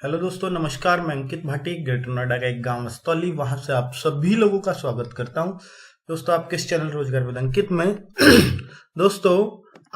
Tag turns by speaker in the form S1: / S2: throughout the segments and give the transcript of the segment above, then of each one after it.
S1: Hello दोस्तों, नमस्कार। मैं अंकित भाटी, ग्रेटर नोएडा का एक गांव अस्तौली, वहां से आप सभी लोगों का स्वागत करता हूं। दोस्तों, आपके इस चैनल रोजगार विद अंकित में दोस्तों,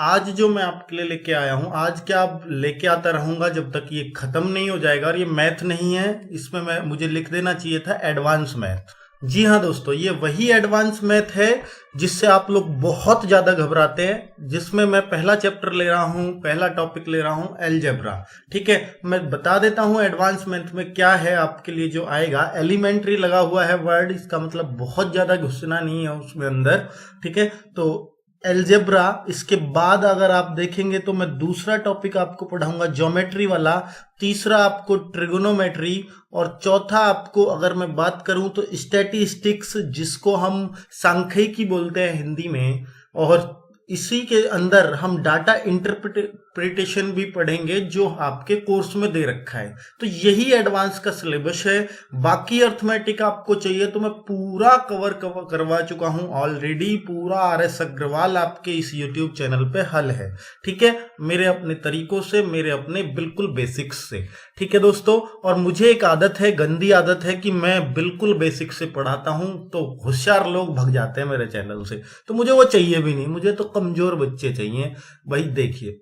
S1: आज जो मैं आपके लिए लेके आया हूं, आज क्या आप लेके आता रहूंगा जब तक ये खत्म नहीं हो जाएगा। और ये मैथ नहीं है, इसमें मुझे लिख देना चाहिए था एडवांस मैथ। जी हाँ दोस्तों, ये वही एडवांस मैथ है जिससे आप लोग बहुत ज्यादा घबराते हैं, जिसमें मैं पहला चैप्टर ले रहा हूं, पहला टॉपिक ले रहा हूं अलजेब्रा। ठीक है, मैं बता देता हूं एडवांस मैथ में क्या है आपके लिए जो आएगा। एलिमेंट्री लगा हुआ है वर्ड, इसका मतलब बहुत ज्यादा घुसना नहीं है उसमें अंदर। ठीक है, तो एल्जेब्रा, इसके बाद अगर आप देखेंगे तो मैं दूसरा टॉपिक आपको पढ़ाऊंगा ज्योमेट्री वाला, तीसरा आपको ट्रिगोनोमेट्री, और चौथा आपको अगर मैं बात करूं तो स्टैटिस्टिक्स, जिसको हम सांख्यिकी बोलते हैं हिंदी में। और इसी के अंदर हम डाटा इंटरप्रिटेशन भी पढ़ेंगे जो आपके कोर्स में दे रखा है। तो यही एडवांस का सिलेबस है। बाकी अर्थमेटिक आपको चाहिए तो मैं पूरा कवर करवा चुका हूं ऑलरेडी। पूरा RS अग्रवाल आपके इस YouTube चैनल पे हल है। ठीक है, मेरे अपने तरीकों से, मेरे अपने बिल्कुल बेसिक्स से। ठीक है दोस्तों, और मुझे एक आदत है, गंदी आदत है, कि मैं बिल्कुल बेसिक से पढ़ाता हूं तो होशियार लोग भग जाते हैं मेरे चैनल से। तो मुझे वो चाहिए भी नहीं, मुझे तो कमजोर बच्चे चाहिए। भाई देखिए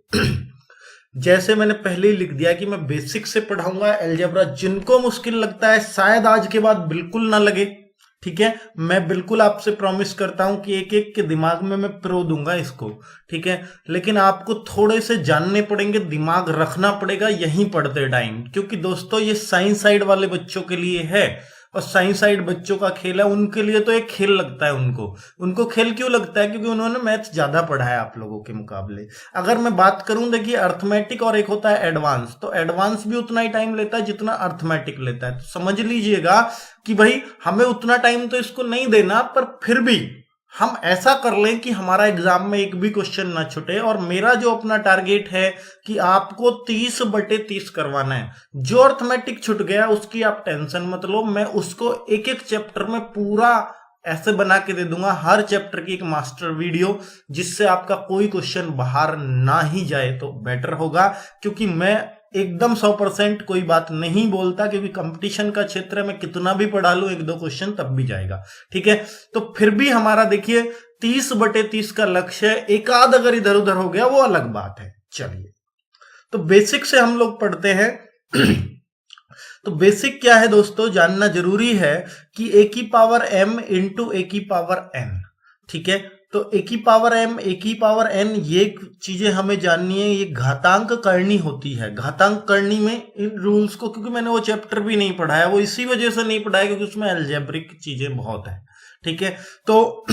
S1: जैसे मैंने पहले ही लिख दिया कि मैं बेसिक से पढ़ाऊंगा अलजेब्रा। जिनको मुश्किल लगता है शायद आज के बाद बिल्कुल ना लगे। ठीक है, मैं बिल्कुल आपसे प्रॉमिस करता हूं कि एक एक के दिमाग में मैं प्रो दूंगा इसको। ठीक है, लेकिन आपको थोड़े से जानने पड़ेंगे, दिमाग रखना पड़ेगा यहीं पढ़ते टाइम, क्योंकि दोस्तों ये साइंस साइड वाले बच्चों के लिए है। और साइंस साइड बच्चों का खेल है, उनके लिए तो एक खेल लगता है। उनको खेल क्यों लगता है? क्योंकि उन्होंने मैथ ज्यादा पढ़ा है आप लोगों के मुकाबले। अगर मैं बात करूं, देखिए अर्थमेटिक और एक होता है एडवांस, तो एडवांस भी उतना ही टाइम लेता है जितना अर्थमेटिक लेता है। तो समझ लीजिएगा कि भाई हमें उतना टाइम तो इसको नहीं देना, पर फिर भी हम ऐसा कर लें कि हमारा एग्जाम में एक भी क्वेश्चन ना छूटे। और मेरा जो अपना टारगेट है कि आपको 30/30 करवाना है। जो अर्थमेटिक छूट गया उसकी आप टेंशन मत लो, मैं उसको एक एक चैप्टर में पूरा ऐसे बना के दे दूंगा, हर चैप्टर की एक मास्टर वीडियो, जिससे आपका कोई क्वेश्चन बाहर ना ही जाए तो बेटर होगा। क्योंकि मैं एकदम 100% कोई बात नहीं बोलता, क्योंकि कंपटीशन का क्षेत्र में कितना भी पढ़ा लूं, एक दो क्वेश्चन तब भी जाएगा। ठीक है, तो फिर भी हमारा देखिए 30/30 का लक्ष्य है। एक आध अगर इधर उधर हो गया वो अलग बात है। चलिए, तो बेसिक से हम लोग पढ़ते हैं। तो बेसिक क्या है दोस्तों, जानना जरूरी है कि a की पावर m इंटू a की पावर n। ठीक है, तो a की पावर m, a की पावर n, ये चीजें हमें जाननी है। ये घातांक करनी होती है। घातांक करनी में इन रूल्स को, क्योंकि मैंने वो चैप्टर भी नहीं पढ़ा है, वो इसी वजह से नहीं पढ़ा है क्योंकि उसमें अलजेब्रिक चीजें बहुत है। ठीक है, तो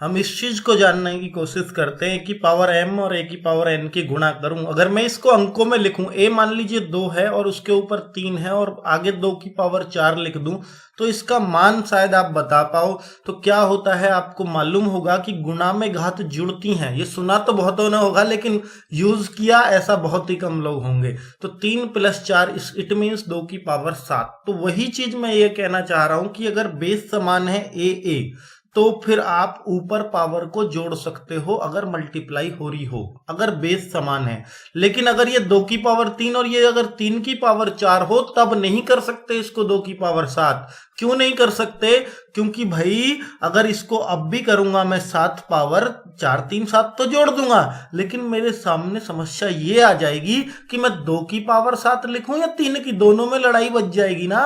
S1: हम इस चीज को जानने की कोशिश करते हैं कि पावर m और a की पावर n की गुणा करूं। अगर मैं इसको अंकों में लिखूं, a मान लीजिए 2 है और उसके ऊपर 3 है और आगे 2 की पावर 4 लिख दूं, तो इसका मान शायद आप बता पाओ। तो क्या होता है आपको मालूम होगा कि गुणा में घात जुड़ती हैं। ये सुना तो बहुतों ने होगा, लेकिन यूज किया ऐसा बहुत ही कम लोग होंगे। तो 3 + 4 इट मीन्स 2 की पावर 7। तो वही चीज मैं ये कहना चाह रहा हूं कि अगर बेस समान है a तो फिर आप ऊपर पावर को जोड़ सकते हो अगर मल्टीप्लाई हो रही हो, अगर बेस समान है। लेकिन अगर ये 2 की पावर 3 और ये अगर 3 की पावर 4 हो, तब नहीं कर सकते इसको 2 की पावर 7। क्यों नहीं कर सकते? क्योंकि भाई अगर इसको अब भी करूंगा मैं 7 पावर 4 3 7 तो जोड़ दूंगा, लेकिन मेरे सामने समस्या ये आ जाएगी कि मैं 2 की पावर 7 लिखूं या 3 की, दोनों में लड़ाई बच जाएगी ना।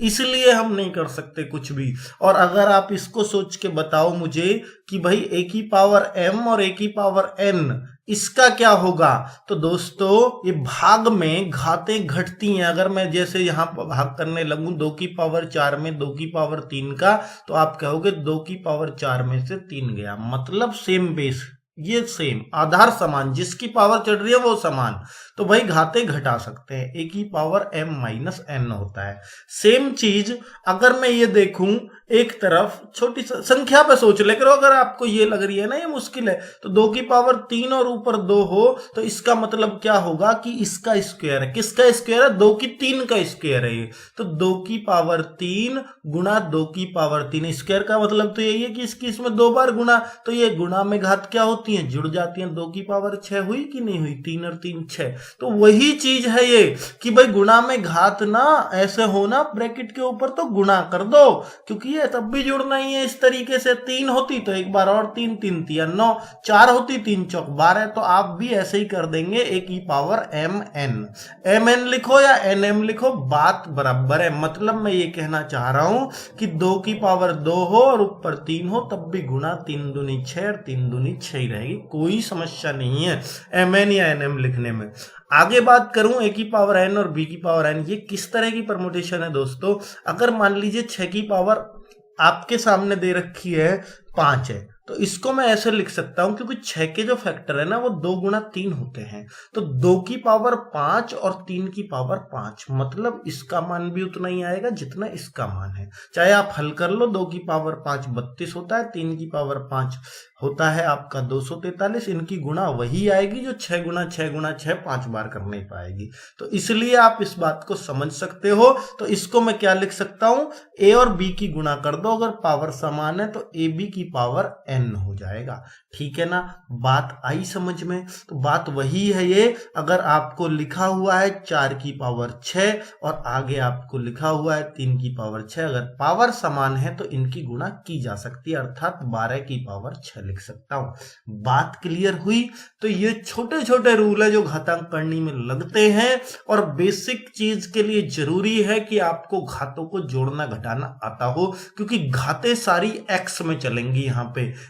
S1: इसलिए हम नहीं कर सकते कुछ भी। और अगर आप इसको सोच के बताओ मुझे कि भाई a की पावर m और a की पावर n, इसका क्या होगा? तो दोस्तों ये भाग में घातें घटती हैं। अगर मैं जैसे यहां भाग करने लगूं 2 की पावर 4 में 2 की पावर 3 का, तो आप कहोगे 2 की पावर 4 में से 3 गया, मतलब सेम बेस, ये सेम आधार समान, जिसकी पावर चढ़ रही है वो समान। तो भाई घाते घटा सकते हैं, a की पावर m - n होता है। सेम चीज अगर मैं ये देखूं एक तरफ छोटी संख्या पे सोच ले करो। अगर आपको ये लग रही है ना ये मुश्किल है, तो 2 की पावर 3 और ऊपर 2 हो तो इसका मतलब क्या होगा कि इसका स्क्वायर है। किसका स्क्वायर है? 2 की 3 का स्क्वायर है ये। तो 2 की पावर 3 गुणा 2 की पावर 3, स्क्वायर का मतलब तो यही है कि इसकी इसमें 2 बार गुणा। तो ये गुणा में घात क्या होती है? जुड़ जाती है। 2 की पावर 6 हुई कि नहीं हुई? 3 और 3 6। तो वही चीज है ये कि भाई गुणा में घात ना ऐसे होना ब्रैकेट के ऊपर तो गुणा कर दो, क्योंकि ये तब भी जुड़ना ही है इस तरीके से। 3 होती तो एक बार और 3, 3 तिया 9, 4 होती 3 चौक 12। तो आप भी ऐसे ही कर देंगे a की पावर mn लिखो या nm लिखो, बात बराबर है। मतलब मैं ये कहना चाह रहा हूं कि 2 की पावर 2 हो और ऊपर 3 हो तब भी गुणा 3 दूनी 6 और 3 दूनी 6 ही रहेगी, कोई समस्या नहीं है mn या nm लिखने में। आगे बात करूं a की पावर n और b की पावर n, ये किस तरह की परमुटेशन है दोस्तों? अगर मान लीजिए 6 की पावर आपके सामने दे रखी है 5 है, तो इसको मैं ऐसे लिख सकता हूं, क्योंकि 6 के जो फैक्टर है ना वो 2 गुणा 3 होते हैं। तो 2 की पावर 5 और 3 की पावर 5, मतलब इसका मान भी उतना ही आएगा जितना इसका मान है। चाहे आप हल कर लो, 2 की पावर 5 32 होता है, 3 की पावर 5 होता है आपका 243। इनकी गुणा वही आएगी जो 6 गुणा 6 गुणा 6 5 बार कर नहीं पाएगी। तो इसलिए आप इस बात को समझ सकते हो। तो इसको मैं क्या लिख सकता हूं? a और b की गुणा कर दो, अगर पावर समान है तो ab की पावर n हो जाएगा। ठीक है ना? बात आई समझ में? तो बात वही है ये। अगर आपको लिखा हुआ है 4 की पावर 6 और आगे आपको लिखा हुआ है 3 की पावर 6, अगर पावर समान है तो इनकी गुणा की जा सकती है, अर्थात 12 की पावर 6 लिख सकता हूं। बात क्लियर हुई? तो ये छोटे छोटे रूल है जो घातांक करनी में लगते हैं, और बेसिक चीज के लिए जरूरी है कि आपको घातों को जोड़ना घटाना आता हो, क्योंकि घातें सारी एक्स में चलेंगी।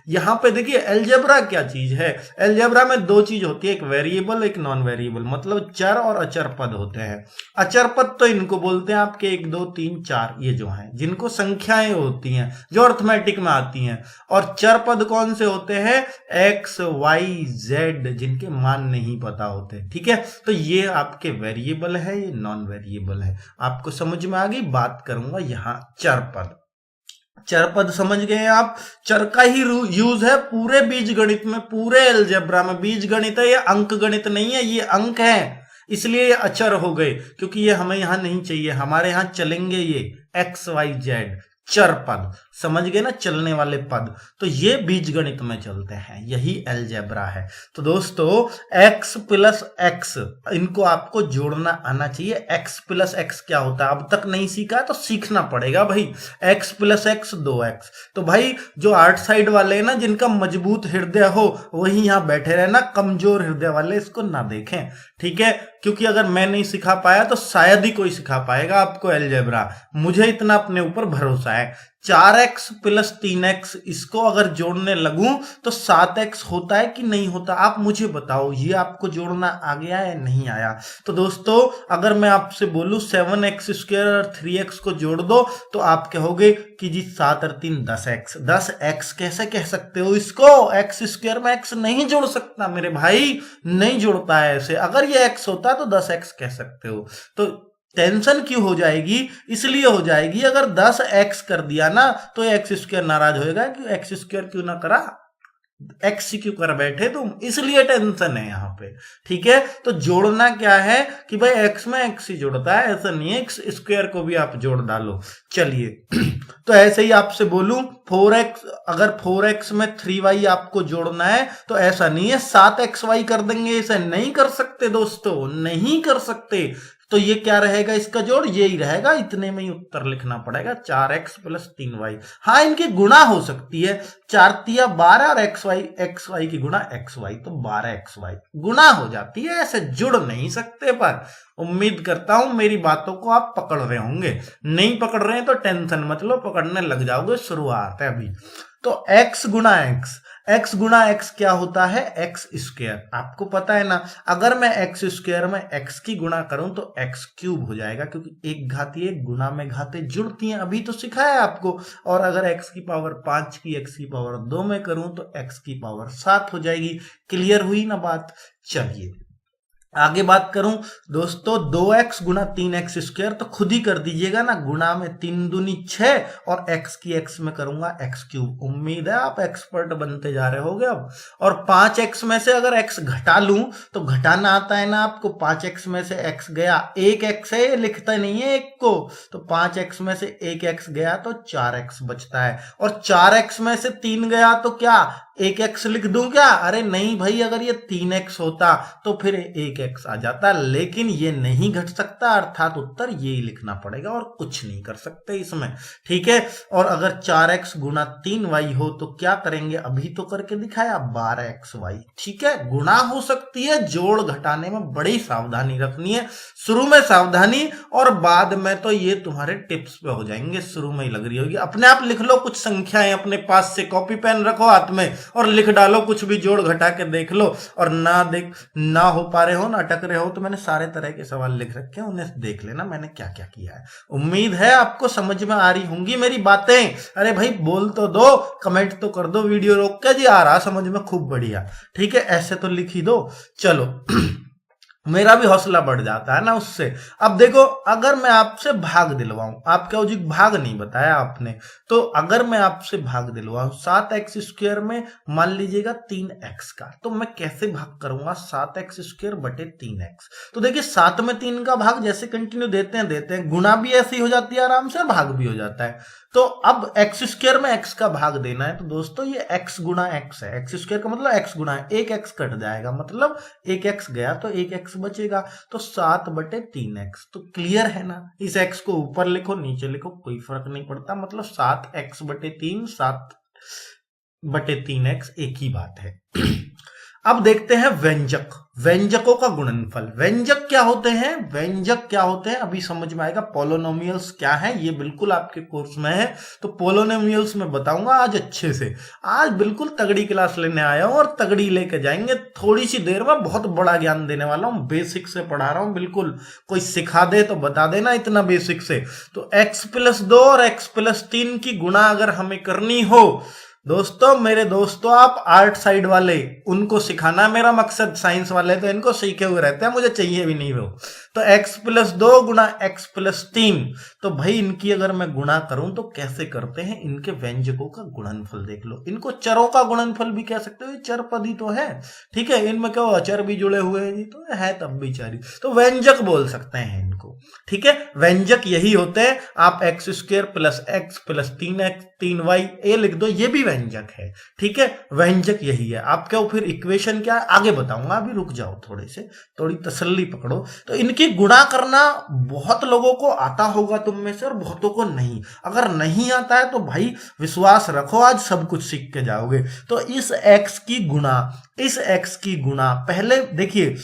S1: यहां पे देखिए अलजेब्रा क्या चीज है। अलजेब्रा में दो चीज होती है, एक वेरिएबल एक नॉन वेरिएबल, मतलब चर और अचर पद होते हैं। अचर पद तो इनको बोलते हैं आपके 1 2 3 4, ये जो हैं जिनको संख्याएं होती हैं जो अर्थमेटिक में आती हैं। और चर पद कौन से होते हैं? एक्स वाई जेड, जिनके मान नहीं पता होते। ठीक है, तो ये आपके वेरिएबल है, ये नॉन वेरिएबल है। आपको समझ में आ गई? बात करूंगा यहां चर पद। चर पद समझ गए आप? चर का ही यूज है पूरे बीज गणित में, पूरे अलजेब्रा में। बीज गणित है ये, अंक गणित नहीं है, ये अंक है, इसलिए ये अचर हो गए, क्योंकि ये हमें यहां नहीं चाहिए। हमारे यहां चलेंगे ये एक्स वाई जेड चर पद, समझ गए ना? चलने वाले पद। तो ये बीज गणित में चलते हैं, यही अलजेब्रा है। तो दोस्तों x प्लस एक्स, इनको आपको जोड़ना आना चाहिए। x प्लस एक्स क्या होता है अब तक नहीं सीखा तो सीखना पड़ेगा भाई। x plus x 2x। तो भाई जो आर्ट साइड वाले हैं ना, जिनका मजबूत हृदय हो वही यहां बैठे रहना, कमजोर हृदय वाले इसको ना देखें। ठीक है, क्योंकि अगर मैं नहीं सिखा पाया तो शायद ही कोई सिखा पाएगा आपको अलजेब्रा, मुझे इतना अपने ऊपर भरोसा है। 4x प्लस 3x, इसको अगर जोड़ने लगूं तो 7x होता है कि नहीं होता? आप मुझे बताओ, ये आपको जोड़ना आ गया है नहीं आया? तो दोस्तों अगर मैं आपसे बोलूं 7x स्क्वायर और 3x को जोड़ दो, तो आप कहोगे कि जी 7 और 3 10x। 10x कैसे कह सकते हो इसको? x स्क्वायर में x नहीं जोड़ सकता मेरे भाई, नहीं जोड़ता है ऐसे। अगर ये x होता तो 10x कह सकते हो। तो टेंशन क्यों हो जाएगी? इसलिए हो जाएगी अगर 10x कर दिया ना तो x स्क्वायर नाराज होएगा कि x स्क्वायर क्यों ना करा, एक्स क्यों कर बैठे तुम, इसलिए टेंशन है यहाँ पे। ठीक है, तो जोड़ना क्या है कि भाई एक्स में एक्स ही जोड़ता है, ऐसा नहीं है एक्स स्क्वायर को भी आप जोड़ डालो। चलिए तो ऐसे ही आपसे बोलूं 4x, अगर 4x में 3y आपको जोड़ना है तो ऐसा नहीं है 7xy कर देंगे, ऐसा नहीं कर सकते दोस्तों, नहीं कर सकते। तो ये क्या रहेगा इसका जोड़? ये ही रहेगा, इतने में ही उत्तर लिखना पड़ेगा 4x प्लस 3y। हाँ इनकी गुणा हो सकती है, 4 तिया 12 और xy की गुणा xy, तो 12xy गुणा हो जाती है, ऐसे जुड़ नहीं सकते। पर उम्मीद करता हूं मेरी बातों को आप पकड़ रहे होंगे। नहीं पकड़ रहे हैं तो टेंशन मत लो, पकड़ने लग जाओगे, शुरुआत है अभी। तो x गुणा x क्या होता है? x स्क्वायर, आपको पता है ना। अगर मैं x स्क्वायर में x की गुणा करूं तो x क्यूब हो जाएगा, क्योंकि एक घाती एक गुणा में घातें जुड़ती हैं, अभी तो सिखाया आपको। और अगर x की पावर 5 की x की पावर 2 में करूं तो x की पावर 7 हो जाएगी। क्लियर हुई ना बात? चलिए आगे बात करूं दोस्तों, 2x गुना 3x स्क्वायर तो खुद ही कर दीजिएगा ना, गुना में 3 दूनी 6 और x की x में करूंगा x क्यूब। उम्मीद है आप एक्सपर्ट बनते जा रहे होगे अब। और 5x में से अगर x घटा लूं तो घटाना आता है ना आपको, 5x में से x गया, 1x है, ये लिखता नहीं है 1 को, तो 5x में से 1x गया तो 4x बचता है। और 4x में से 3 गया तो क्या 1x लिख दूं क्या? अरे नहीं भाई, अगर ये 3x होता तो फिर 1x आ जाता, लेकिन ये नहीं घट सकता, अर्थात उत्तर यही लिखना पड़ेगा और कुछ नहीं कर सकते इसमें, ठीक है। और अगर 4x गुना 3y हो तो क्या करेंगे, अभी तो करके दिखाया, 12xy, ठीक है। गुणा हो सकती है, जोड़ घटाने में बड़ी सावधानी रखनी है, शुरू में सावधानी और बाद में तो ये तुम्हारे टिप्स पे हो जाएंगे, शुरू में ही लग रही होगी। अपने आप लिख लो कुछ संख्याएं अपने पास से, कॉपी पेन रखो हाथ में और लिख डालो, कुछ भी जोड़ घटा के देख लो। और ना हो पा रहे हो, ना अटक रहे हो, तो मैंने सारे तरह के सवाल लिख रखे हैं, उन्हें देख लेना मैंने क्या क्या किया है। उम्मीद है आपको समझ में आ रही होंगी मेरी बातें। अरे भाई बोल तो दो, कमेंट तो कर दो, वीडियो रोक के, जी आ रहा समझ में, खूब बढ़िया, ठीक है, ऐसे तो लिख ही दो। चलो मेरा भी हौसला बढ़ जाता है ना उससे। अब देखो, अगर मैं आपसे भाग दिलवाऊं, आप क्या जी भाग नहीं बताया आपने, तो अगर मैं आपसे भाग दिलवाऊं 7x स्क्वायर में मान लीजिएगा 3x का, तो मैं कैसे भाग करूंगा 7x स्क्वायर बटे 3x। तो देखिए 7 में 3 का भाग जैसे कंटिन्यू देते हैं, गुना भी ऐसी हो जाती है आराम से, भाग भी हो जाता है। तो अब x स्क्वायर में x का भाग देना है, तो दोस्तों ये x गुना x है, x स्क्वायर का मतलब x गुना है, एक x कट जाएगा, मतलब एक x गया तो एक x बचेगा, तो 7 बटे 3x। तो क्लियर है ना, इस x को ऊपर लिखो नीचे लिखो कोई फर्क नहीं पड़ता, मतलब 7x बटे 3, 7 बटे 3x एक ही बात है। अब देखते हैं व्यंजक, व्यंजकों का गुणनफल। व्यंजक क्या होते हैं, व्यंजक क्या होते हैं अभी समझ में आएगा। पोलोनोमियल्स क्या है ये बिल्कुल आपके कोर्स में है, तो पोलोनोमियल्स में बताऊंगा आज अच्छे से। आज बिल्कुल तगड़ी क्लास लेने आया हूं और तगड़ी लेके जाएंगे, थोड़ी सी देर में बहुत बड़ा ज्ञान देने वाला हूं, बेसिक से पढ़ा रहा हूं बिल्कुल। कोई सिखा दे तो बता देना इतना बेसिक से। तो x+2 और x+3 की गुणा अगर हमें करनी हो दोस्तों, मेरे दोस्तों आप आर्ट साइड वाले, उनको सिखाना मेरा मकसद, साइंस वाले तो इनको सीखे हुए रहते हैं, मुझे चाहिए भी नहीं वो। तो x+2 गुना x+3, तो भाई इनकी अगर मैं गुणा करूं तो कैसे करते हैं, इनके व्यंजकों का गुणनफल देख लो। इनको चरों का गुणनफल भी कह सकते हो, चर पदी तो है, ठीक है, इनमें क्या अचर भी जुड़े हुए हैं जी, तो है तब भी चारी, तो व्यंजक बोल सकते हैं इनको, ठीक है। व्यंजक यही होते हैं, आप x square plus x plus 3x 3y ये लिख दो, ये भी व्यंजक है, ठीक है। व्यंजक यही है। आप क्या फिर इक्वेशन क्या है आगे बताऊंगा, अभी रुक जाओ थोड़े से, थोड़ी तसल्ली पकड़ो। तो इनकी गुणा करना बहुत लोगों को आता होगा तुम में से और बहुतों को नहीं। अगर नहीं आता है तो भाई विश्वास रखो, आज सब कुछ सीख के जाओगे। तो इस x की गुणा, इस x की गुणा, पहले देखिए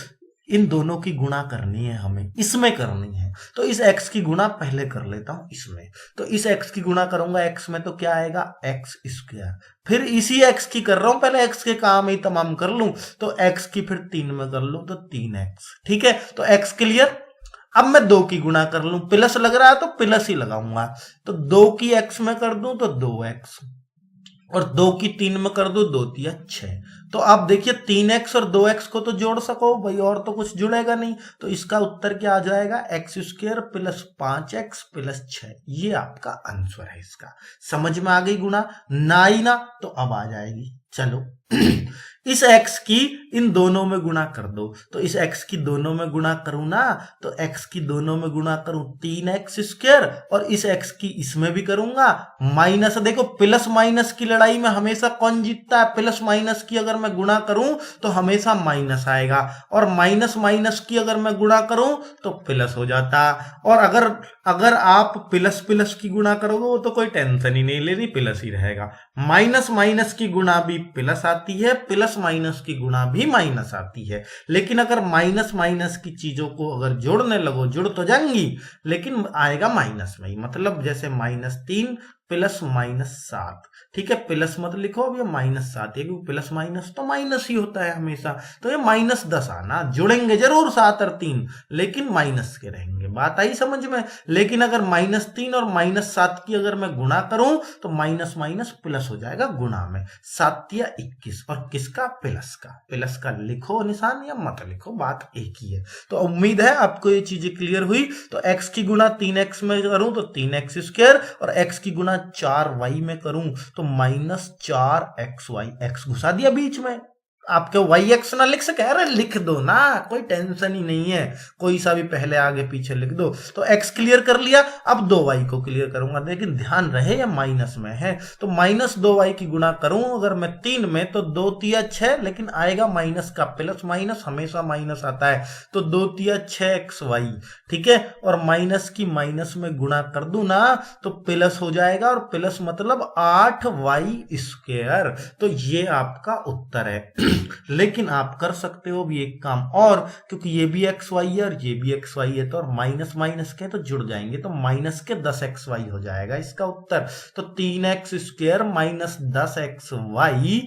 S1: इन दोनों की गुणा करनी है हमें, इसमें करनी है, तो इस x की गुणा पहले कर लेता हूं इसमें। तो इस x की गुणा करूंगा x में, तो क्या आएगा x स्क्वायर, फिर इसी x की कर रहा हूं, पहले x के काम ही तमाम कर लूं, तो x की फिर 3 में कर लूं तो 3x, ठीक है। तो x क्लियर। अब मैं 2 की गुणा कर लूं, प्लस लग रहा है तो प्लस ही लगाऊंगा, तो 2 की x में कर दूं तो 2x, और 2 की 3 में कर दो 2 3 6। तो आप देखिए 3x और 2x को तो जोड़ सको भाई, और तो कुछ जुड़ेगा नहीं, तो इसका उत्तर क्या आ जाएगा, x square plus 5x plus 6। ये आपका आंसर है इसका। समझ में आ गई गुणा ना ही ना, तो अब आ जाएगी। चलो इस x की इन दोनों में गुणा कर दो, तो इस x की दोनों में गुणा करूं ना, तो x की दोनों में गुणा करूं 3x स्क्वायर, और इस x की इसमें भी करूंगा माइनस। देखो प्लस माइनस की लड़ाई में हमेशा कौन जीतता है, प्लस माइनस की अगर मैं गुणा करूं तो हमेशा माइनस आएगा, और माइनस माइनस की अगर मैं गुणा करूं तो प्लस हो जाता। और अगर आप प्लस प्लस की गुणा करोगे वो तो कोई टेंशन ही नहीं लेनी, प्लस ही रहेगा। माइनस माइनस की गुणा भी प्लस आती है, प्लस माइनस की गुणा भी माइनस आती है, लेकिन अगर माइनस माइनस की चीजों को अगर जोड़ने लगो, जुड़ तो जाएंगी लेकिन आएगा माइनस में ही। मतलब जैसे -3 प्लस माइनस 7। ठीक है, प्लस मत लिखो, अब ये -7 है क्योंकि प्लस माइनस तो माइनस ही होता है हमेशा। तो ये -10 आना, जुड़ेंगे जरूर 7 और 3, लेकिन माइनस के रहेंगे। बात आई समझ में? लेकिन अगर -3 और -7 की अगर मैं गुणा करूं तो माइनस माइनस प्लस हो जाएगा गुणा में। 7 या 21, और किसका? प्लस का। प्लस का लिखो निशान या मत लिखो, बात एक ही है। तो उम्मीद है आपको ये चीजें क्लियर हुई। तो x की गुणा 3x में करूं तो 3x², और x की गुणा 4y में करूं तो -4xy। x घुसा दिया बीच में, आपके वाई एक्स ना लिख सके, अरे लिख दो ना, कोई टेंशन ही नहीं है, कोई सा भी पहले आगे पीछे लिख दो। तो एक्स क्लियर कर लिया, अब 2y को क्लियर करूंगा, लेकिन ध्यान रहे ये माइनस में है। तो -2y की गुणा करूं अगर मैं 3 में तो 2 तिया 6, लेकिन आएगा माइनस का, प्लस माइनस हमेशा माइनस आता है, तो 2 तिया 6xy। ठीक है, और माइनस की माइनस में गुणा कर दूं ना तो प्लस हो जाएगा, और प्लस मतलब 8y²। तो ये आपका उत्तर है। लेकिन आप कर सकते हो भी एक काम और, क्योंकि ये भी xy है और ये भी xy है, तो और माइनस माइनस के तो जुड़ जाएंगे, तो माइनस के 10xy हो जाएगा इसका उत्तर। तो 3x² minus 10xy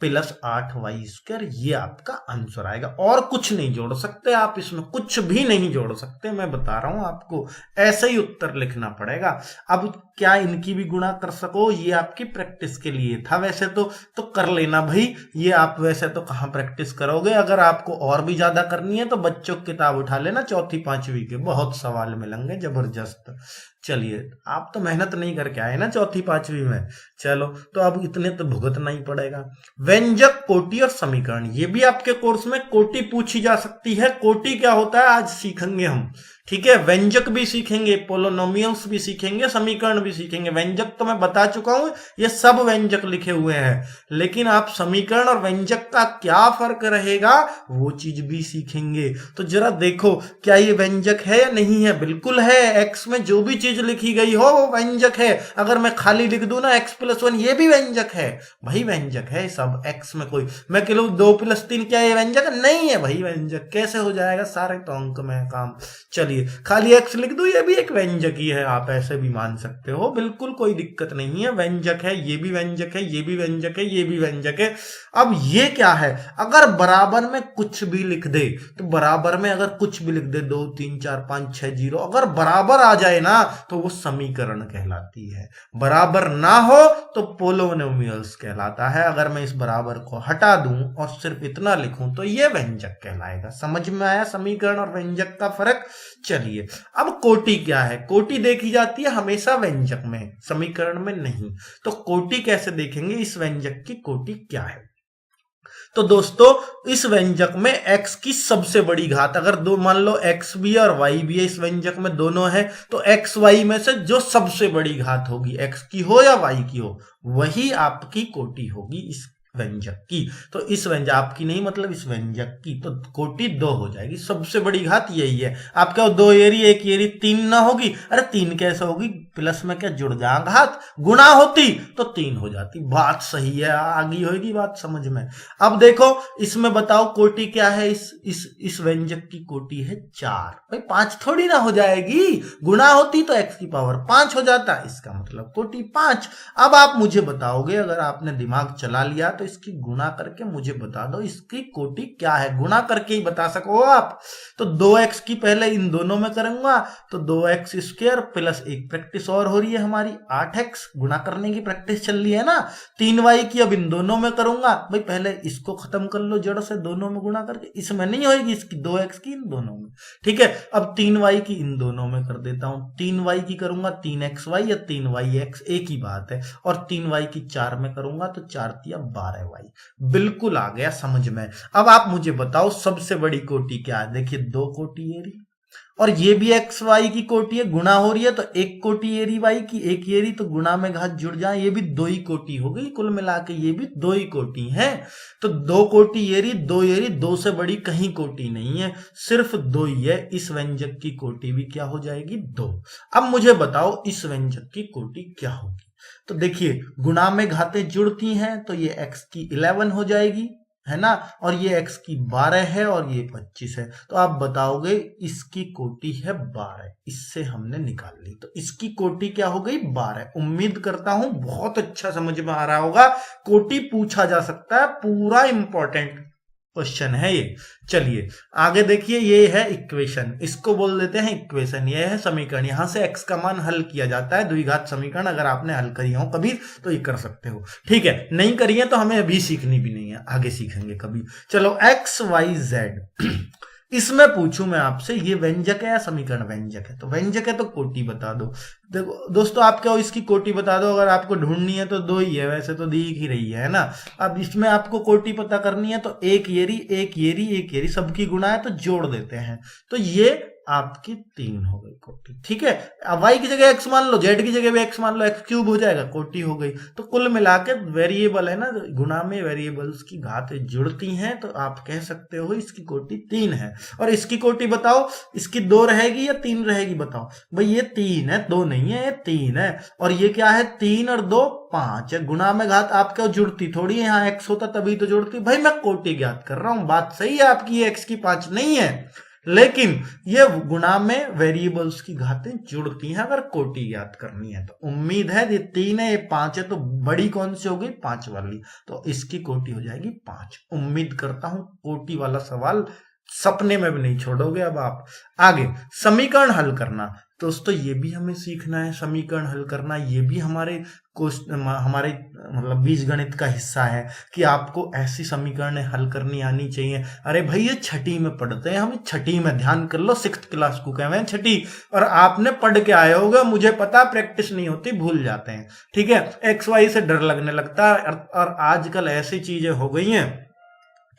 S1: plus 8y², ये आपका आंसर आएगा। और कुछ नहीं जोड़ सकते आप, इसमें कुछ भी नहीं जोड़ सकते, मैं बता रहा हूं आपको, ऐसे ही उत्तर लिखना पड़ेगा। अब क्या इनकी भी गुणा कर सको, ये आपकी प्रैक्टिस के लिए था, वैसे तो कर लेना भाई, ये आप वैसे तो कहां प्रैक्टिस करोगे। अगर आपको और भी ज्यादा करनी है तो बच्चों की किताब उठा लेना, 4वीं 5वीं के बहुत सवाल मिलेंगे जबरदस्त। चलिए, आप तो मेहनत नहीं करके आए ना 4वीं 5वीं में, चलो तो अब इतने तो भुगतना ही पड़ेगा। व्यंजक, कोटि और समीकरण, ये भी आपके कोर्स में कोटि पूछी जा सकती है। कोटि क्या होता है आज सीखेंगे हम, ठीक है। व्यंजक भी सीखेंगे, पोलिनोमियल्स भी सीखेंगे, समीकरण भी सीखेंगे। व्यंजक तो मैं बता चुका हूं, ये सब व्यंजक लिखे हुए हैं, लेकिन आप समीकरण और व्यंजक का क्या फर्क रहेगा वो चीज भी सीखेंगे। तो जरा देखो, क्या ये व्यंजक है या नहीं है? बिल्कुल है, एक्स में जो भी चीज लिखी गई हो वो व्यंजक है। अगर मैं खाली लिख दूं ना x+1, ये भी व्यंजक है भाई, व्यंजक है सब। एक्स में कोई मैं कह लूं 2+3, क्या ये व्यंजक नहीं है भाई? व्यंजक कैसे हो जाएगा? सारे तो अंक में काम। चलिए, खाली x लिख दो, ये भी एक व्यंजक ही है, आप ऐसे भी मान सकते हो, बिल्कुल कोई दिक्कत नहीं है। व्यंजक है, ये भी व्यंजक है, ये भी व्यंजक है, ये भी व्यंजक है। अब ये क्या है, अगर बराबर में कुछ भी लिख दे, तो बराबर में अगर कुछ भी लिख दे, 2 3 4 5 6 0, अगर बराबर आ जाए ना तो वो समीकरण कहलाती है। बराबर ना हो तो पोलिनोमियल्स कहलाता है। अगर मैं इस बराबर को हटा दूं और सिर्फ इतना लिखूं तो ये व्यंजक कहलाएगा। समझ में आया समीकरण और व्यंजक का फर्क? चलिए, अब कोटि क्या है? कोटि देखी जाती है हमेशा व्यंजक में, समीकरण में नहीं। तो कोटि कैसे देखेंगे, इस व्यंजक की कोटि क्या है? तो दोस्तों, इस व्यंजक में x की सबसे बड़ी घात, अगर दो मान लो x भी है और y भी है, इस व्यंजक में दोनों है, तो x y में से जो सबसे बड़ी घात होगी, x की हो या y की हो, वही आपकी कोटि होगी इस व्यंजक की। तो इस व्यंजक आपकी नहीं, मतलब इस व्यंजक की, तो कोटि 2 हो जाएगी। सबसे बड़ी घात यही है। आप क्या 2 एरी 1 एरी 3 ना होगी? अरे 3 कैसे होगी? प्लस में क्या जुड़ जा, घात गुणा होती तो 3 हो जाती। बात सही है, आगे होगी बात समझ में। अब देखो, इसमें बताओ कोटि क्या है? इस व्यंजक की कोटि है 4। भाई 5 थोड़ी ना हो जाएगी, गुणा होती तो x की पावर 5 हो जाता, इसका मतलब कोटि 5। अब आप मुझे बताओगे, अगर आपने दिमाग चला लिया तो इसकी गुणा करके मुझे बता दो इसकी कोटि क्या है। गुणा करके ही बता सको आप। तो 2x की पहले इन दोनों में करूंगा तो 2x² प्लस एक प्रैक्टिस और हो रही है हमारी, 8x गुणा करने की प्रैक्टिस चल रही है ना। 3y की अब इन दोनों में करूंगा, भाई पहले इसको खत्म कर लो जड़ से, दोनों में गुणा करके, इसमें नहीं होगी, इसकी 2x की इन दोनों में, ठीक है। अब 3y की इन दोनों में कर देता हूं, 3y की करूंगा 3xy या 3yx, एक ही बात है। और 3y की 4 में करूंगा तो 4 तिया 12y। बिल्कुल आ गया समझ में। अब आप मुझे बताओ सबसे बड़ी कोटि क्या है? देखिए 2 कोटि एरी, और ये भी एक्स वाई की कोटि है, गुणा हो रही है तो 1 कोटि एरी वाई की, 1 एरी तो गुणा में घात जुड़ जाए, ये भी 2 ही कोटि हो गई, कुल मिला के ये भी 2 ही कोटि है। तो 2 कोटि एरी, 2 एरी, 2 से बड़ी कहीं कोटि नहीं है, सिर्फ 2 ही है। इस व्यंजक की कोटि भी क्या हो जाएगी? 2। अब मुझे बताओ इस व्यंजक की कोटि क्या होगी? तो देखिए, गुणा में घातें जुड़ती हैं तो ये x की 11 हो जाएगी, है ना, और ये x की 12 है और ये 25 है, तो आप बताओगे इसकी कोटि है 12, इससे हमने निकाल ली। तो इसकी कोटि क्या हो गई 12। उम्मीद करता हूं बहुत अच्छा समझ में आ रहा होगा। कोटि पूछा जा सकता है, पूरा इंपॉर्टेंट क्वेश्चन है ये। चलिए आगे देखिए, ये है इक्वेशन, इसको बोल देते हैं इक्वेशन, ये है समीकरण। यहां से x का मान हल किया जाता है, द्विघात समीकरण। अगर आपने हल करी हो कभी तो ये कर सकते हो, ठीक है। नहीं करी है तो हमें अभी सीखनी भी नहीं है, आगे सीखेंगे कभी। चलो x y z इसमें पूछूं मैं आपसे, ये व्यंजक है या समीकरण? व्यंजक है। तो व्यंजक है तो कोटि बता दो। देखो दोस्तों, आप क्या हो, इसकी कोटि बता दो। अगर आपको ढूंढनी है तो 2 ही है, वैसे तो दिख ही रही है ना। अब इसमें आपको कोटि पता करनी है तो एक येरी एक येरी एक येरी सबकी गुणा है तो जोड़ देते हैं, तो ये आपकी 3 हो गई कोटि, ठीक है। अब y की जगह x मान लो, z की जगह भी x मान लो, x क्यूब हो जाएगा, कोटि हो गई। तो कुल मिला के वेरिएबल है ना, गुणा में वेरिएबल्स की घातें जुड़ती हैं, तो आप कह सकते हो इसकी कोटि 3 है। और इसकी कोटि बताओ, इसकी 2 रहेगी या 3 रहेगी बताओ भाई। ये 3 है, 2 नहीं है, ये 3 है। और ये क्या है, 3 और 2 5 है। गुणा में घात आपके जुड़ती थोड़ी है, यहाँ x होता तभी तो जुड़ती। भाई मैं कोटि ज्ञात कर रहा हूं, बात सही है आपकी, ये x की 5 नहीं है, लेकिन ये गुणा में वेरिएबल्स की घातें जुड़ती हैं अगर कोटि ज्ञात करनी है। तो उम्मीद है ये 3 है, ये 5 है, तो बड़ी कौन सी होगी, 5 वाली, तो इसकी कोटि हो जाएगी 5। उम्मीद करता हूं कोटि वाला सवाल सपने में भी नहीं छोड़ोगे। अब आप आगे समीकरण हल करना, दोस्तों ये भी हमें सीखना है, समीकरण हल करना। ये भी हमारे मतलब बीजगणित का हिस्सा है कि आपको ऐसी समीकरण हल करनी आनी चाहिए। अरे भाई ये छठी में पढ़ते हैं, हम छठी में, ध्यान कर लो, 6th क्लास को कह रहे हैं छठी, और आपने पढ़ के आए होगे, मुझे पता, प्रैक्टिस नहीं होती, भूल जाते हैं, ठीक है। एक्स वाई से डर लगने लगता है, और आजकल ऐसी चीजें हो गई हैं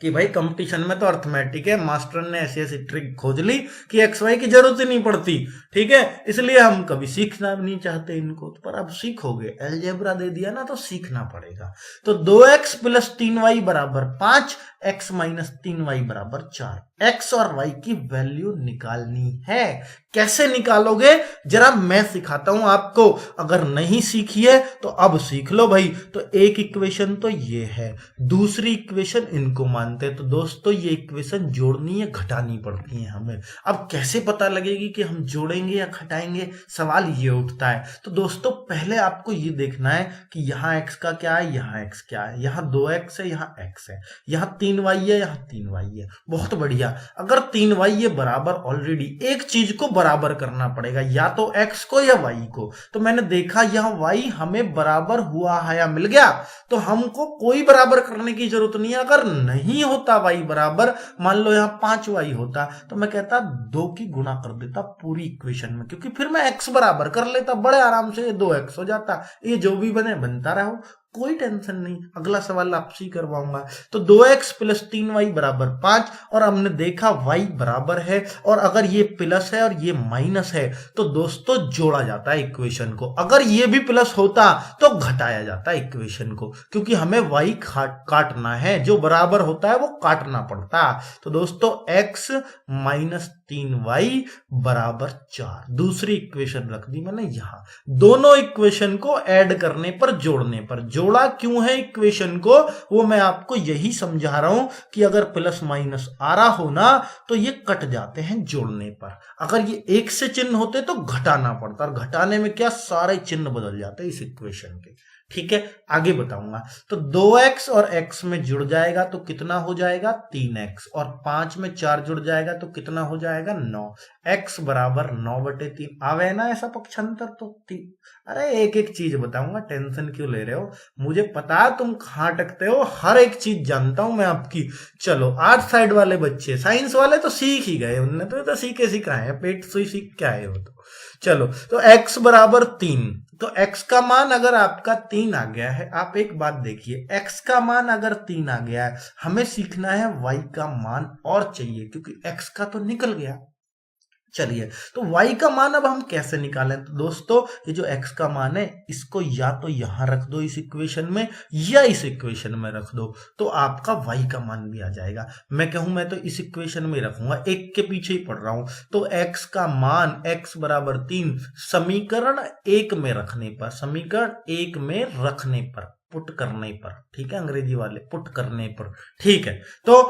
S1: कि भाई कंपटीशन में तो अर्थमेटिक है, मास्टर ने ऐसी ऐसी ट्रिक खोज ली कि एक्स वाई की जरूरत ही नहीं पड़ती, ठीक है। इसलिए हम कभी सीखना भी नहीं चाहते इनको, पर अब सीखोगे, अलजेब्रा दे दिया ना तो सीखना पड़ेगा। तो 2x + 3y = 5, x - 3y = 4। x और y की वैल्यू निकालनी है। कैसे निकालोगे जरा मैं सिखाता हूं आपको, अगर नहीं सीखी है तो अब सीख लो भाई। तो एक इक्वेशन तो ये है, दूसरी इक्वेशन इनको मानते हैं। तो दोस्तों ये इक्वेशन जोड़नी है, घटानी पड़ती है हमें। अब कैसे पता लगेगी कि हम जोड़ेंगे या घटाएंगे, सवाल ये उठता है। तो दोस्तों पहले आपको ये देखना है कि यहाँ x का क्या है, यहाँ x क्या है, यहाँ 2x है, यहाँ x है, यहाँ 3y है, यहाँ 3y है। बहुत बढ़िया। अगर 3y ये बराबर, ऑलरेडी एक चीज को बराबर करना पड़ेगा, या तो x को या y को। तो मैंने देखा यहाँ y हमें बराबर हुआ है या मिल गया, तो हमको कोई बराबर करने की जरूरत नहीं है। अगर नहीं होता y बराबर, मान लो यहाँ 5y होता, तो मैं कहता 2 की गुणा कर देता पूरी इक्वेशन में, क्योंकि फिर मैं x बराबर कर लेता बड़े आराम से, 2x हो जाता। ये जो भी बने बनता रहो, कोई टेंशन नहीं। अगला सवाल आपसे ही करवाऊंगा। तो 2x + 3y = 5, और हमने देखा y बराबर है, और अगर ये प्लस है और ये माइनस है तो दोस्तों जोड़ा जाता है इक्वेशन को। अगर ये भी प्लस होता तो घटाया जाता है इक्वेशन को, क्योंकि हमें y काटना है, जो बराबर होता है वो काटना पड़ता। तो दोस्तों x - 3y = 4, दूसरी इक्वेशन रख दी मैंने यहां। दोनों इक्वेशन को ऐड करने पर, जोड़ने पर, जोड़ा क्यों है इक्वेशन को वो मैं आपको यही समझा रहा हूं कि अगर प्लस माइनस आ रहा हो ना तो ये कट जाते हैं जोड़ने पर। अगर ये एक से चिन्ह होते तो घटाना पड़ता, और घटाने में क्या सारे चिन्ह बदल जाते हैं इस इक्वेशन के, ठीक है। आगे बताऊंगा। तो 2x और x में जुड़ जाएगा तो कितना हो जाएगा 3x, और 5 में 4 जुड़ जाएगा तो कितना हो जाएगा 9। x = 9/3 आवे ना ऐसा पक्षांतर तो 3। अरे एक एक चीज बताऊंगा, टेंशन क्यों ले रहे हो, मुझे पता है तुम कहां अटकते हो, हर एक चीज जानता हूं मैं आपकी। चलो आर्ट साइड वाले बच्चे, साइंस वाले तो सीख ही गए, उनने तो सीखे सिखाए, पेट सुई सीख के आए हो। तो चलो, तो x = 3, तो x का मान अगर आपका 3 आ गया है, आप एक बात देखिए, x का मान अगर 3 आ गया है, हमें सीखना है y का मान और चाहिए, क्योंकि x का तो निकल गया। चलिए, तो y का मान अब हम कैसे निकालें? तो दोस्तों ये जो x का मान है, इसको या तो यहां रख दो इस इक्वेशन में, या इस इक्वेशन में रख दो, तो आपका y का मान भी आ जाएगा। मैं कहूं मैं तो इस इक्वेशन में रखूंगा, एक के पीछे ही पढ़ रहा हूं। तो x का मान x = 3 समीकरण 1 में रखने पर, समीकरण 1 में रखने पर पुट करने पर, ठीक है, अंग्रेजी वाले पुट करने पर, ठीक है। तो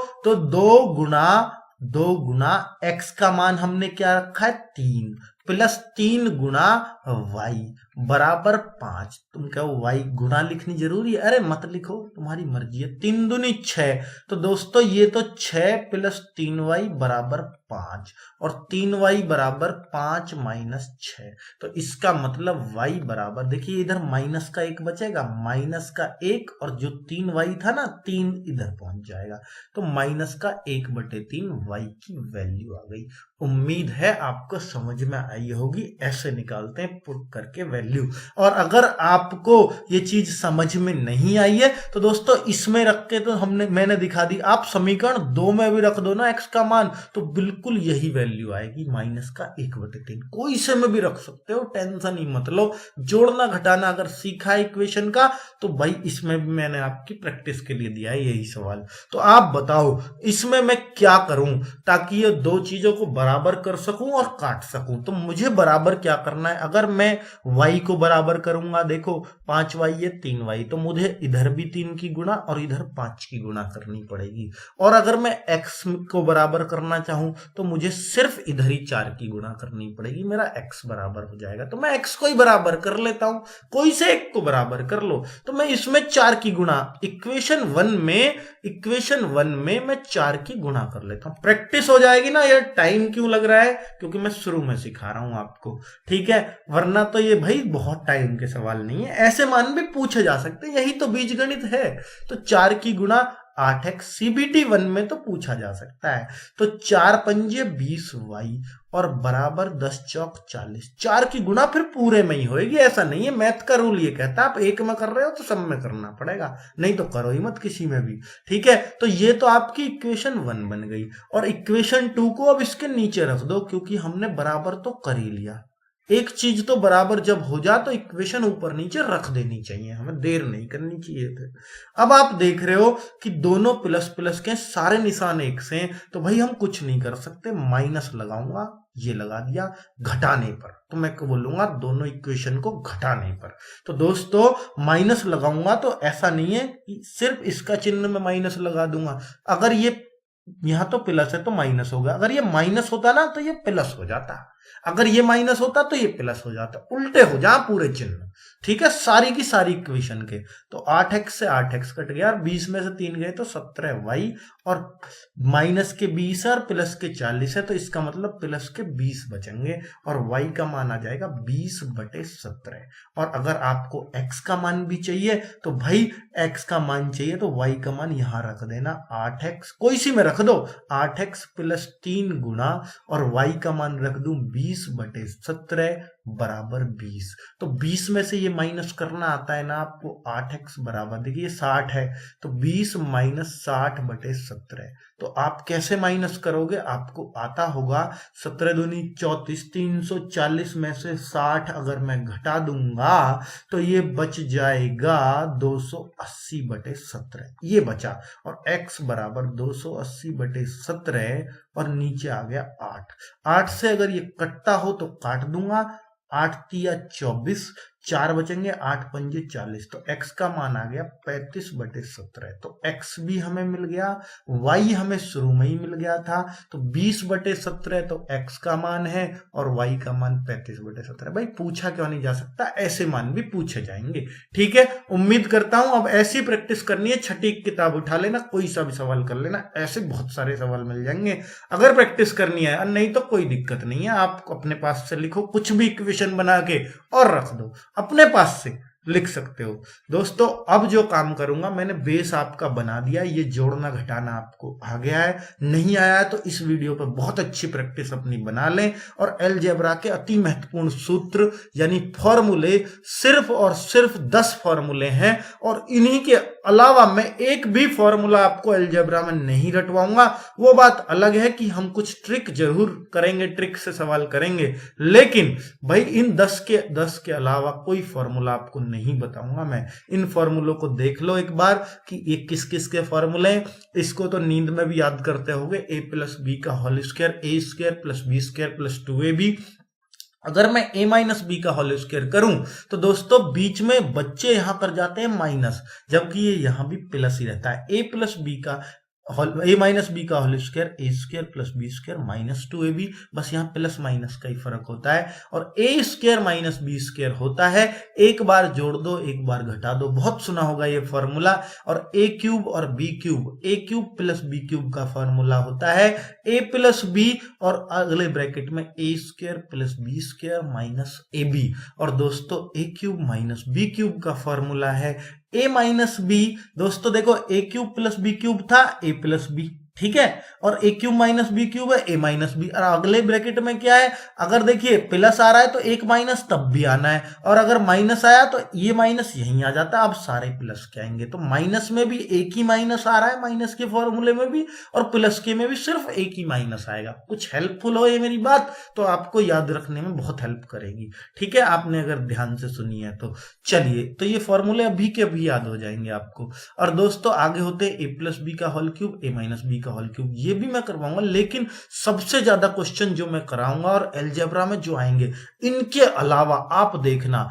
S1: 2 गुना x का मान हमने क्या रखा है 3 प्लस 3 गुना y बराबर 5। तुम कहो y गुना लिखनी जरूरी है? अरे मत लिखो, तुम्हारी मर्जी है। 3 दूनी 6, तो दोस्तों ये तो 6 प्लस 3y बराबर 5 और 3y बराबर 5 माइनस 6। तो इसका मतलब y बराबर, देखिए इधर माइनस का 1 बचेगा, माइनस का 1 और जो 3y था ना 3 इधर पहुंच जाएगा, तो माइनस का 1/3 y की वैल्यू आ गई। उम्मीद है आपको समझ में आई होगी। ऐसे निकालते हैं पुट करके वैल्यू। और अगर आपको ये चीज समझ में नहीं आई है तो दोस्तों इसमें रख के तो मैंने दिखा दी, आप समीकरण 2 में भी रख दो ना x का मान, तो बिल्कुल यही वैल्यू आएगी, माइनस का 1/3। कोई से में भी रख सकते हो, टेंशन ही मत लो। जोड़ना घटाना अगर सीखा है इक्वेशन का तो भाई इसमें भी मैंने आपकी प्रैक्टिस के लिए दिया है यही सवाल। तो आप बताओ इसमें मैं क्या करूं ताकि ये दो चीजों को बराबर कर सकूं और काट सकूं। तो मुझे बराबर क्या करना है, अगर मैं y को बराबर करूंगा, देखो 5y ये 3y, तो मुझे इधर भी 3 की गुणा और इधर 5 की गुणा करनी पड़ेगी। और अगर मैं x को बराबर करना चाहूं तो मुझे सिर्फ इधर ही 4 की गुणा करनी पड़ेगी, मेरा x बराबर हो जाएगा। तो मैं x को ही बराबर कर लेता हूं, कोई से एक को बराबर कर लो। तो मैं इसमें 4 की गुणा इक्वेशन 1 में मैं 4 की गुणा कर लेता हूं। प्रैक्टिस हो जाएगी ना। ये टाइम क्यों लग रहा है, क्योंकि मैं शुरू में सिखा रहा हूं आपको, ठीक है, वरना तो ये भाई बहुत टाइम के सवाल नहीं है, ऐसे मान भी पूछे जा सकते हैं, यही तो बीजगणित है। तो 4 की गुणा 8x CBT 1 में तो पूछा जा सकता है। तो 4 पंजे 20y और बराबर 10 चौक 40। 4 की गुणा फिर पूरे में ही होगी, ऐसा नहीं है, मैथ का रूल ये कहता है आप एक में कर रहे हो तो सब में करना पड़ेगा, नहीं तो करो ही मत किसी में भी, ठीक है। तो ये तो आपकी इक्वेशन 1 बन गई। और इक्वेशन 2 को अब इसके नीचे रख दो, क्योंकि हमने बराबर तो कर ही लिया। एक चीज तो बराबर जब हो जा तो इक्वेशन ऊपर नीचे रख देनी चाहिए, हमें देर नहीं करनी चाहिए थे। अब आप देख रहे हो कि दोनों प्लस प्लस के सारे निशान एक से, तो भाई हम कुछ नहीं कर सकते, माइनस लगाऊंगा, ये लगा दिया घटाने पर, तो मैं बोलूंगा दोनों इक्वेशन को घटाने पर। तो दोस्तों माइनस लगाऊंगा तो ऐसा नहीं है कि सिर्फ इसका चिन्ह में माइनस लगा दूंगा। अगर ये यहां तो प्लस है तो माइनस होगा, अगर ये माइनस होता ना तो ये प्लस हो जाता, अगर ये माइनस होता तो ये प्लस हो जाता, उल्टे हो जा पूरे चिन्ह, ठीक है, सारी की सारी इक्वेशन के। तो 8x से 8x कट गया और 20 में से 3 गए तो 17y और माइनस के 20 और प्लस के 40 है, तो इसका मतलब प्लस के 20 बचेंगे और y का मान आ जाएगा 20/17। और अगर आपको x का मान भी चाहिए तो भाई x का मान चाहिए तो y का मान यहां रख देना, 8x कोई सी में रख दो, 8x प्लस 3 गुणा और y का मान रख दूं 20/17 बराबर 20। तो 20 में से ये माइनस करना आता है ना आपको, 8x बराबर, देखिए 60 है, तो 20 माइनस 60/17। तो आप कैसे माइनस करोगे, आपको आता होगा 17 दूनी 34, 340 में से 60 अगर मैं घटा दूंगा तो ये बच जाएगा 280/17, ये बचा। और x बराबर 280/17 और नीचे आ गया 8 से अगर ये कटता हो तो काट दूंगा, 8 तिया 24, 4 बचेंगे, 8 पंजे 40, तो x का मान आ गया 35/17। तो x भी हमें मिल गया, y हमें शुरू में ही मिल गया था, तो 20/17 तो x का मान है और y का मान 35/17। भाई पूछा क्यों नहीं जा सकता, ऐसे मान भी पूछे जाएंगे, ठीक है। उम्मीद करता हूं अब ऐसी प्रैक्टिस करनी है, छठी किताब उठा लेना, कोई सा भी सवाल कर लेना, ऐसे बहुत सारे सवाल मिल जाएंगे अगर प्रैक्टिस करनी है, नहीं तो कोई दिक्कत नहीं है, आप अपने पास से लिखो कुछ भी इक्वेशन बना के और रख दो, अपने पास से लिख सकते हो। दोस्तों अब जो काम करूंगा, मैंने बेस आपका बना दिया, ये जोड़ना घटाना आपको आ गया है, नहीं आया है तो इस वीडियो पर बहुत अच्छी प्रैक्टिस अपनी बना लें। और अलजेब्रा के अति महत्वपूर्ण सूत्र यानी फॉर्मूले सिर्फ और सिर्फ 10 फॉर्मूले हैं, और इन्हीं के अलावा मैं एक भी फॉर्मूला आपको अलजेब्रा में नहीं रटवाऊंगा। वो बात अलग है कि हम कुछ ट्रिक जरूर करेंगे, ट्रिक से सवाल करेंगे, लेकिन भाई इन 10 के अलावा कोई फॉर्मूला आपको नहीं बताऊंगा मैं। इन फॉर्मूलों को देख लो एक बार कि ये किस किस के फॉर्मूले हैं। इसको तो नींद में भी याद करते होगे, a + b² a² + b² + 2ab अगर मैं a माइनस बी का होल स्क्वायर करूं तो दोस्तों बीच में बच्चे यहां कर जाते हैं माइनस, जबकि ये यहां भी प्लस ही रहता है। a प्लस बी का ए माइनस बी का whole square A square plus B square minus 2ab, बस यहाँ प्लस माइनस का ही फर्क होता है। और ए स्क्वायर माइनस बी स्क्वायर होता है एक बार जोड़ दो एक बार घटा दो, बहुत सुना होगा ये फॉर्मूला। और ए क्यूब और B cube, A cube plus B cube का फॉर्मूला होता है ए प्लस बी और अगले ब्रैकेट में A square plus B square minus A B. और दोस्तों A cube minus B cube का फॉर्मूला है ए माइनस बी। दोस्तों देखो A cube plus B cube था ए प्लस बी, ठीक है, और A cube minus B cube है ए माइनस बी। और अगले ब्रैकेट में क्या है, अगर देखिए प्लस आ रहा है तो एक माइनस तब भी आना है, और अगर माइनस आया तो ये माइनस यहीं आ जाता है। अब सारे प्लस के आएंगे तो माइनस में भी एक ही माइनस आ रहा है, माइनस के फॉर्मूले में भी, और प्लस के में भी सिर्फ एक ही माइनस आएगा। कुछ हेल्पफुल हो ये मेरी बात तो आपको याद रखने में बहुत हेल्प करेगी, ठीक है, आपने अगर ध्यान से सुनी है तो। चलिए, तो ये फॉर्मूले अभी के अभी याद हो जाएंगे आपको। और दोस्तों आगे होते हैं ए प्लस बी का होल क्यूब ए माइनस बी होल क्यूब, ये भी मैं करवाऊंगा, लेकिन सबसे ज्यादा क्वेश्चन जो मैं कराऊंगा और अलजेब्रा में जो आएंगे इनके अलावा आप देखना,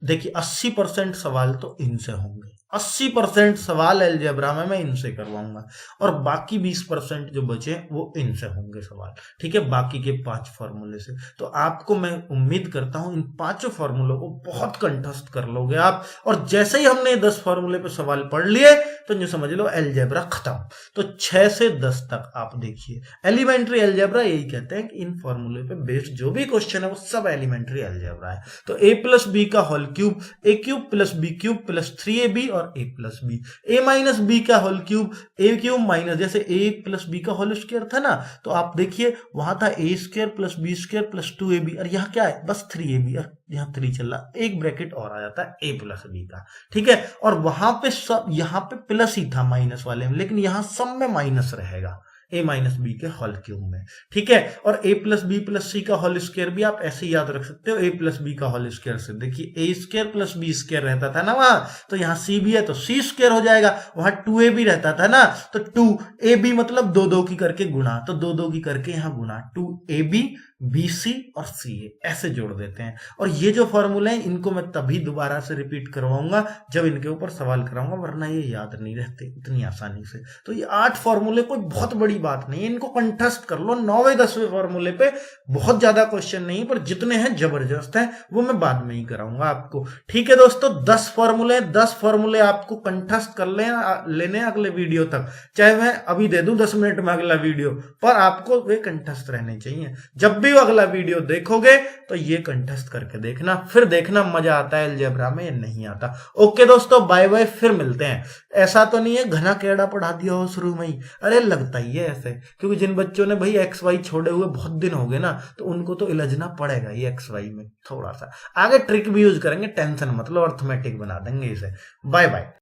S1: देखिए 80% सवाल तो इनसे होंगे, 80% सवाल अलजेब्रा में मैं इनसे करवाऊंगा, और बाकी 20% जो बचे वो इनसे होंगे सवाल, ठीक है, बाकी के 5 फॉर्मूले से। तो आपको मैं उम्मीद करता हूं इन 5 फॉर्मूलों को बहुत कंठस्थ कर लोगे आप, और जैसे ही हमने 10 फॉर्मूले पे सवाल पढ़ लिए तो जो समझ लो अलजेब्रा खत्म। तो 6 से 10 तक आप देखिए, एलिमेंट्री अलजेब्रा यही कहते हैं कि इन फॉर्मूले पे बेस्ड जो भी क्वेश्चन है वो सब एलिमेंट्री अलजेब्रा है। तो ए प्लस बी का whole cube A cube plus B cube plus 3ab और A plus B, A minus B का whole cube A cube minus, जैसे ए प्लस बी का होल स्क्वायर था ना, तो आप देखिए वहां था A square plus B square plus 2ab, और यहाँ क्या है बस 3ab, और यहाँ 3 चल रहा, एक ब्रैकेट और आ जाता है ए प्लस बी का, ठीक है। और वहां पे सब, यहाँ पे प्लस ही था माइनस वाले में, लेकिन यहाँ सब में माइनस रहेगा ए माइनस बी के होल क्यूब में, ठीक है। और ए प्लस बी प्लस सी का होल स्क्वायर भी आप ऐसे याद रख सकते हो, ए प्लस बी का होल स्क्वायर से। देखिए ए स्क्वायर प्लस बी स्क्वायर रहता था ना वहां, तो यहाँ सी भी है तो सी स्क्वायर हो जाएगा, वहां 2ab रहता था ना, तो 2ab मतलब 2 की करके गुणा, तो 2 की करके यहाँ गुणा, 2ab BC और CA ऐसे जोड़ देते हैं। और ये जो फॉर्मूले हैं इनको मैं तभी दोबारा से रिपीट करवाऊंगा जब इनके ऊपर सवाल कराऊंगा, वरना ये याद नहीं रहते इतनी आसानी से। तो ये 8 फॉर्मूले कोई बहुत बड़ी बात नहीं है, इनको कंठस्थ कर लो। 9वें 10वें फॉर्मूले पे बहुत ज्यादा क्वेश्चन नहीं, पर जितने हैं जबरदस्त हैं, वो मैं बाद में ही कराऊंगा आपको, ठीक है दोस्तों। 10 फॉर्मूले आपको कंठस्थ कर लेने अगले वीडियो तक, चाहे मैं अभी दे दूं 10 मिनट में अगला वीडियो, पर आपको वे कंठस्थ रहने चाहिए। जब भी अगला वीडियो देखोगे तो ये कंठस्थ करके देखना, फिर देखना मजा आता है अलजेब्रा में या नहीं आता। ओके दोस्तों, बाय बाय, फिर मिलते हैं। ऐसा तो नहीं है घना केड़ा पढ़ा दिया हो शुरू में ही, अरे लगता ही है ऐसे, क्योंकि जिन बच्चों ने भाई XY छोड़े हुए बहुत दिन हो गए ना, तो उनको तो इलझना पड़ेगा ये XY में थोड़ा सा। आगे ट्रिक भी यूज करेंगे, टेंशन मतलब अर्थमेटिक बना देंगे इसे। Bye bye.